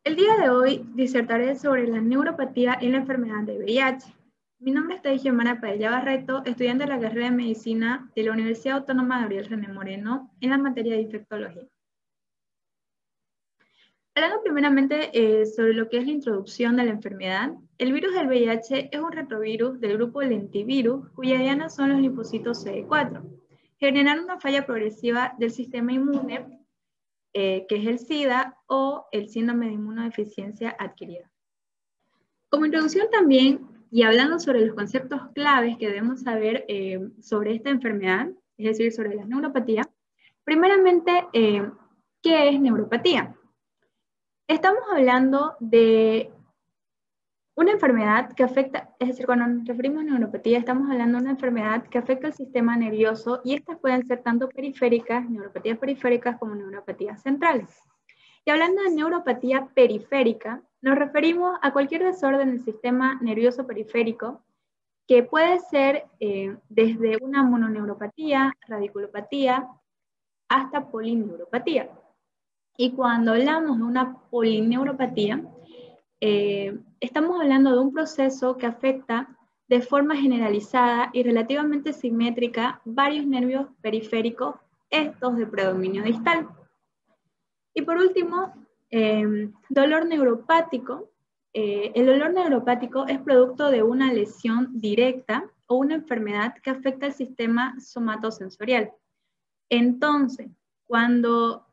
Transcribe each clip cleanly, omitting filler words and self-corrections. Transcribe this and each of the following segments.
El día de hoy disertaré sobre la neuropatía y la enfermedad de VIH. Mi nombre es Xiomara Padilla Barreto, estudiante de la carrera de Medicina de la Universidad Autónoma Gabriel René Moreno en la materia de infectología. Hablando primeramente sobre lo que es la introducción de la enfermedad, el virus del VIH es un retrovirus del grupo lentivirus cuya diana son los linfocitos CD4. Generan una falla progresiva del sistema inmune que es el SIDA o el síndrome de inmunodeficiencia adquirida. Como introducción también, y hablando sobre los conceptos claves que debemos saber sobre esta enfermedad, es decir, sobre la neuropatía, primeramente, ¿qué es neuropatía? Estamos hablando de una enfermedad que afecta, es decir, cuando nos referimos a neuropatía, estamos hablando de una enfermedad que afecta el sistema nervioso y estas pueden ser tanto periféricas, neuropatías periféricas, como neuropatías centrales. Y hablando de neuropatía periférica, nos referimos a cualquier desorden del sistema nervioso periférico que puede ser desde una mononeuropatía, radiculopatía, hasta polineuropatía. Y cuando hablamos de una polineuropatía, estamos hablando de un proceso que afecta de forma generalizada y relativamente simétrica varios nervios periféricos, estos de predominio distal. Y por último, dolor neuropático. El dolor neuropático es producto de una lesión directa o una enfermedad que afecta el sistema somatosensorial. Entonces, cuando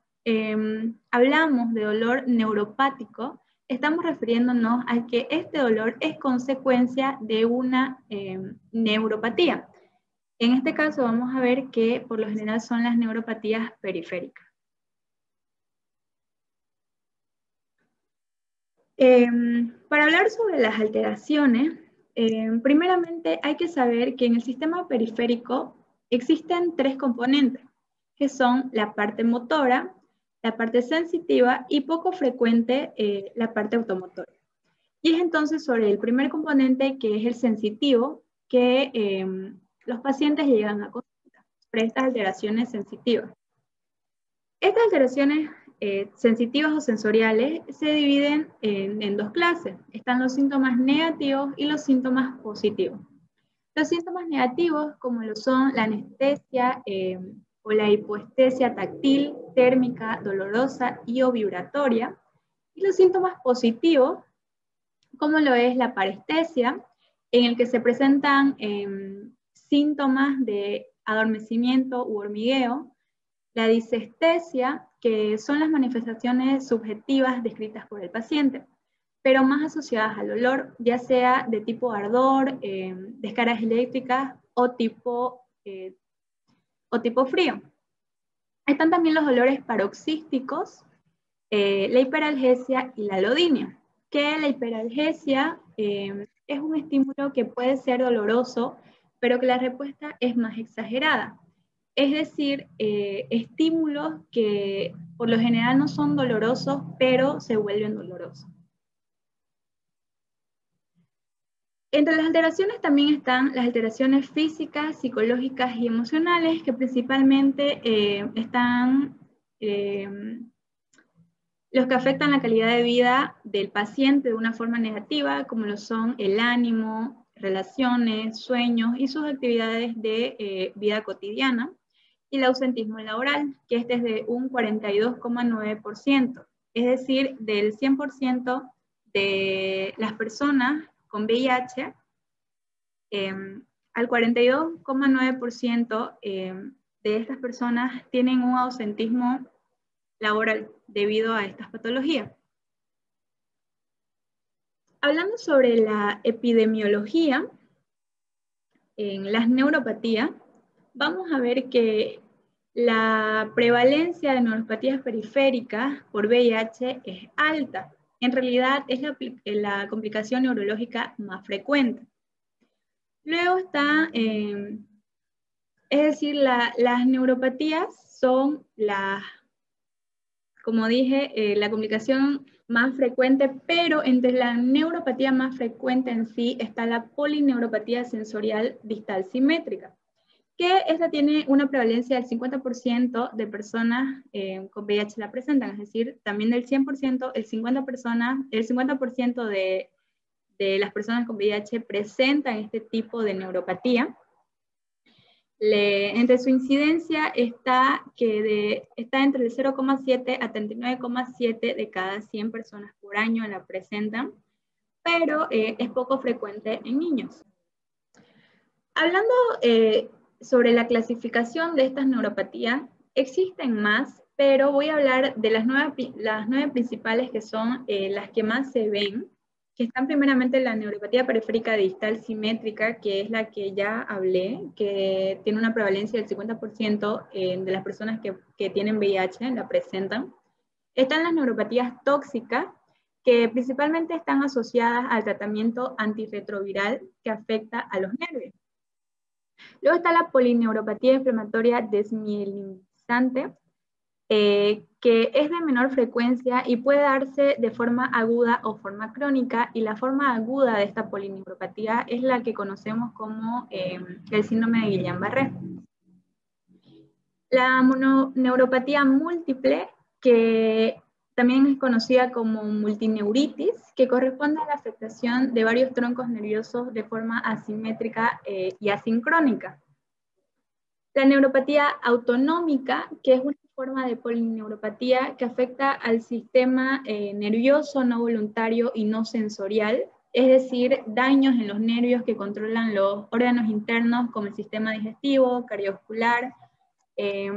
hablamos de dolor neuropático, estamos refiriéndonos a que este dolor es consecuencia de una neuropatía. En este caso vamos a ver que por lo general son las neuropatías periféricas. Para hablar sobre las alteraciones, primeramente hay que saber que en el sistema periférico existen tres componentes, que son la parte motora, la parte sensitiva y poco frecuente la parte automotora. Y es entonces sobre el primer componente, que es el sensitivo, que los pacientes llegan a consulta, sobre estas alteraciones sensitivas. Estas alteraciones sensitivas o sensoriales se dividen en dos clases. Están los síntomas negativos y los síntomas positivos. Los síntomas negativos, como lo son la anestesia o la hipoestesia táctil, térmica, dolorosa y o vibratoria. Y los síntomas positivos, como lo es la parestesia, en el que se presentan síntomas de adormecimiento u hormigueo, la disestesia, que son las manifestaciones subjetivas descritas por el paciente, pero más asociadas al dolor, ya sea de tipo ardor, descargas eléctricas o tipo frío. Están también los dolores paroxísticos, la hiperalgesia y la alodinia, que la hiperalgesia es un estímulo que puede ser doloroso, pero que la respuesta es más exagerada. Es decir, estímulos que por lo general no son dolorosos, pero se vuelven dolorosos. Entre las alteraciones también están las alteraciones físicas, psicológicas y emocionales, que principalmente están los que afectan la calidad de vida del paciente de una forma negativa, como lo son el ánimo, relaciones, sueños y sus actividades de vida cotidiana. Y el ausentismo laboral, que este es de un 42,9%, es decir, del 100% de las personas con VIH, al 42,9% de estas personas tienen un ausentismo laboral debido a estas patologías. Hablando sobre la epidemiología en las neuropatías, vamos a ver que la prevalencia de neuropatías periféricas por VIH es alta. En realidad es la complicación neurológica más frecuente. Luego está, es decir, las neuropatías son como dije, la complicación más frecuente, pero entre la neuropatía más frecuente en sí está la polineuropatía sensorial distal simétrica, que esta tiene una prevalencia del 50% de personas con VIH la presentan, es decir, también del 100%, el 50% de las personas con VIH presentan este tipo de neuropatía. Entre su incidencia está entre el 0,7 a 39,7 de cada 100 personas por año la presentan, pero es poco frecuente en niños. Hablando sobre la clasificación de estas neuropatías, existen más, pero voy a hablar de las 9 principales que son las que más se ven, que están primeramente en la neuropatía periférica distal simétrica, que es la que ya hablé, que tiene una prevalencia del 50% de las personas que tienen VIH, la presentan. Están las neuropatías tóxicas, que principalmente están asociadas al tratamiento antirretroviral que afecta a los nervios. Luego está la polineuropatía inflamatoria desmielinizante, que es de menor frecuencia y puede darse de forma aguda o forma crónica, y la forma aguda de esta polineuropatía es la que conocemos como el síndrome de Guillain-Barré. La mononeuropatía múltiple, que también es conocida como multineuritis, que corresponde a la afectación de varios troncos nerviosos de forma asimétrica y asincrónica. La neuropatía autonómica, que es una forma de polineuropatía que afecta al sistema nervioso no voluntario y no sensorial, es decir, daños en los nervios que controlan los órganos internos como el sistema digestivo, cardiovascular, y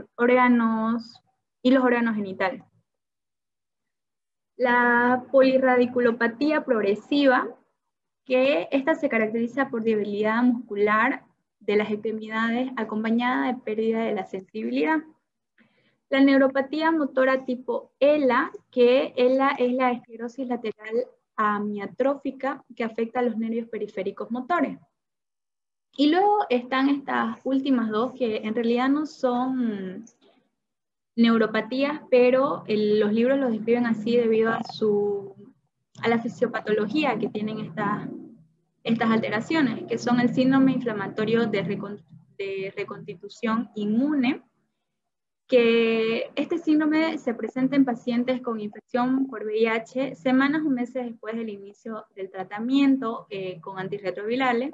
los órganos genitales. La polirradiculopatía progresiva, que esta se caracteriza por debilidad muscular de las extremidades acompañada de pérdida de la sensibilidad. La neuropatía motora tipo ELA, que ELA es la esclerosis lateral amiotrófica que afecta a los nervios periféricos motores. Y luego están estas últimas dos que en realidad no son neuropatías, pero los libros los describen así debido a la fisiopatología que tienen estas alteraciones, que son el síndrome inflamatorio de reconstitución inmune, que este síndrome se presenta en pacientes con infección por VIH semanas o meses después del inicio del tratamiento con antirretrovirales,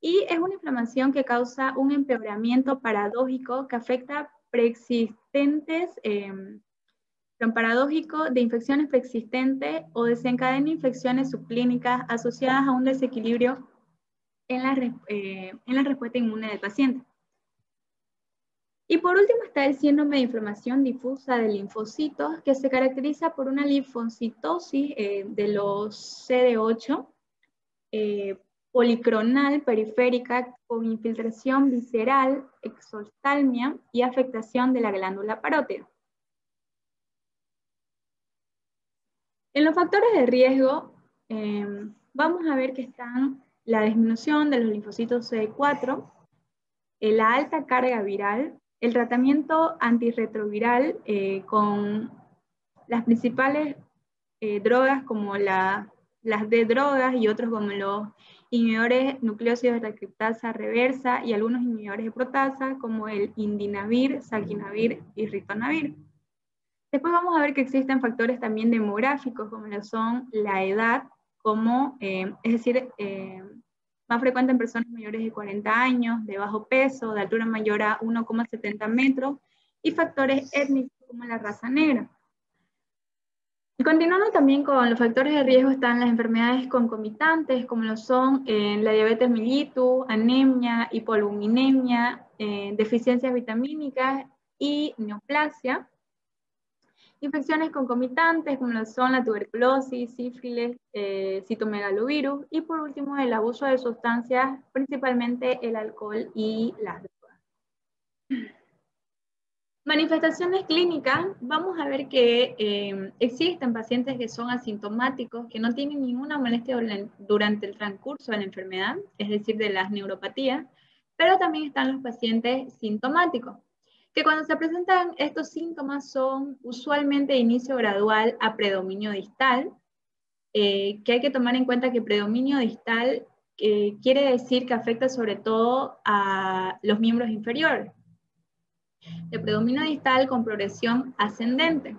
y es una inflamación que causa un empeoramiento paradójico que afecta paradójico de infecciones preexistentes o desencadena infecciones subclínicas asociadas a un desequilibrio en la respuesta inmune del paciente. Y por último está el síndrome de inflamación difusa de linfocitos, que se caracteriza por una linfocitosis de los CD8, policronal periférica con infiltración visceral, exoftalmia y afectación de la glándula parótida. En los factores de riesgo, vamos a ver que están la disminución de los linfocitos CD4, la alta carga viral, el tratamiento antirretroviral con las principales drogas como las D-drogas y otros como los inhibidores nucleósidos de transcriptasa reversa y algunos inhibidores de protasa como el indinavir, saquinavir y ritonavir. Después vamos a ver que existen factores también demográficos como lo son la edad, es decir, más frecuente en personas mayores de 40 años, de bajo peso, de altura mayor a 1,70 metros, y factores étnicos como la raza negra. Y continuando también con los factores de riesgo están las enfermedades concomitantes, como lo son la diabetes mellitus, anemia, hipoalbuminemia, deficiencias vitamínicas y neoplasia. Infecciones concomitantes, como lo son la tuberculosis, sífilis, citomegalovirus, y por último el abuso de sustancias, principalmente el alcohol y las drogas. Manifestaciones clínicas, vamos a ver que existen pacientes que son asintomáticos, que no tienen ninguna molestia durante el transcurso de la enfermedad, es decir, de las neuropatías, pero también están los pacientes sintomáticos, que cuando se presentan estos síntomas son usualmente de inicio gradual a predominio distal, que hay que tomar en cuenta que predominio distal quiere decir que afecta sobre todo a los miembros inferiores. De predominio distal con progresión ascendente.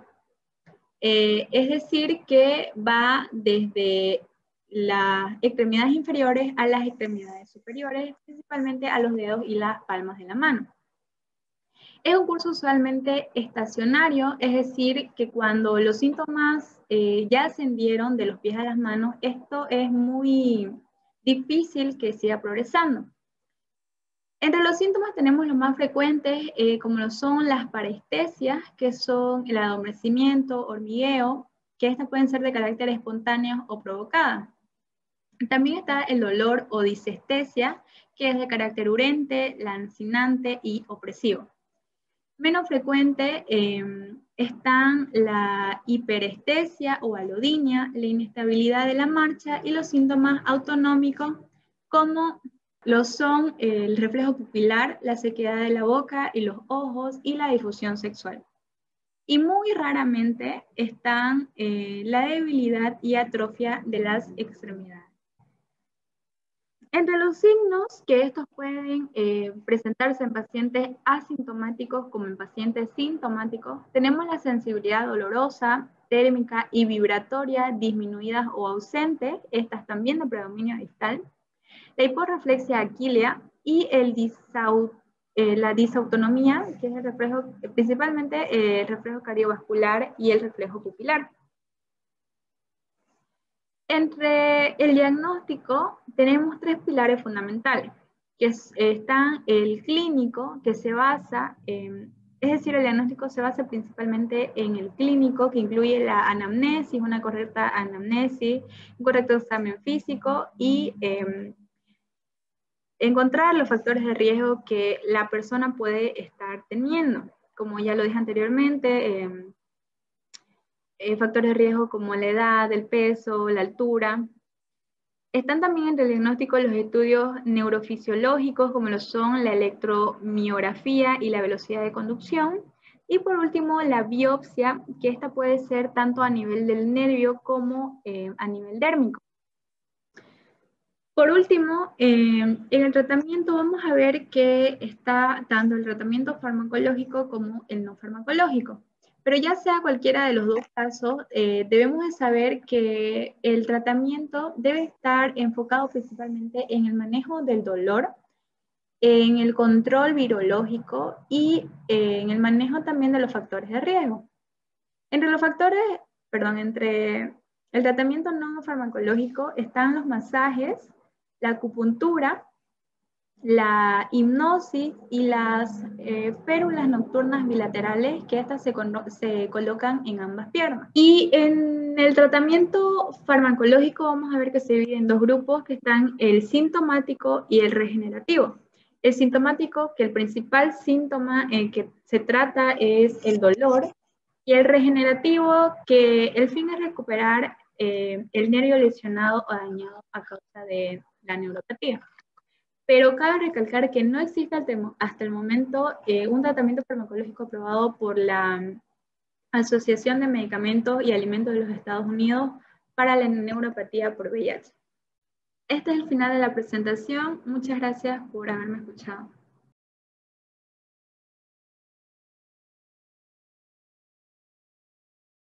Es decir, que va desde las extremidades inferiores a las extremidades superiores, principalmente a los dedos y las palmas de la mano. Es un curso usualmente estacionario, es decir, que cuando los síntomas ya ascendieron de los pies a las manos, esto es muy difícil que siga progresando. Entre los síntomas tenemos los más frecuentes, como lo son las parestesias, que son el adormecimiento, hormigueo, que estas pueden ser de carácter espontáneo o provocada. También está el dolor o disestesia, que es de carácter urente, lancinante y opresivo. Menos frecuente están la hiperestesia o alodinia, la inestabilidad de la marcha y los síntomas autonómicos como lo son el reflejo pupilar, la sequedad de la boca y los ojos y la difusión sexual. Y muy raramente están la debilidad y atrofia de las extremidades. Entre los signos que estos pueden presentarse en pacientes asintomáticos como en pacientes sintomáticos, tenemos la sensibilidad dolorosa, térmica y vibratoria disminuidas o ausentes, estas también de predominio distal, la hiporreflexia aquilea y la disautonomía, que es el reflejo, principalmente el reflejo cardiovascular y el reflejo pupilar. Entre el diagnóstico tenemos tres pilares fundamentales, que está el clínico, que se basa en, es decir, el diagnóstico se basa principalmente en el clínico, que incluye la anamnesis, una correcta anamnesis, un correcto examen físico y encontrar los factores de riesgo que la persona puede estar teniendo. Como ya lo dije anteriormente, factores de riesgo como la edad, el peso, la altura. Están también entre el diagnóstico los estudios neurofisiológicos, como lo son la electromiografía y la velocidad de conducción. Y por último, la biopsia, que esta puede ser tanto a nivel del nervio como a nivel dérmico. Por último, en el tratamiento vamos a ver que está tanto el tratamiento farmacológico como el no farmacológico. Pero ya sea cualquiera de los dos casos, debemos de saber que el tratamiento debe estar enfocado principalmente en el manejo del dolor, en el control virológico y en el manejo también de los factores de riesgo. Entre el tratamiento no farmacológico están los masajes, la acupuntura, la hipnosis y las férulas nocturnas bilaterales, que estas se colocan en ambas piernas. Y en el tratamiento farmacológico vamos a ver que se divide en dos grupos, que están el sintomático y el regenerativo. El sintomático, que el principal síntoma que se trata es el dolor, y el regenerativo, que el fin es recuperar el nervio lesionado o dañado a causa de la neuropatía. Pero cabe recalcar que no existe hasta el momento un tratamiento farmacológico aprobado por la Asociación de Medicamentos y Alimentos de los Estados Unidos para la neuropatía por VIH. Este es el final de la presentación. Muchas gracias por haberme escuchado.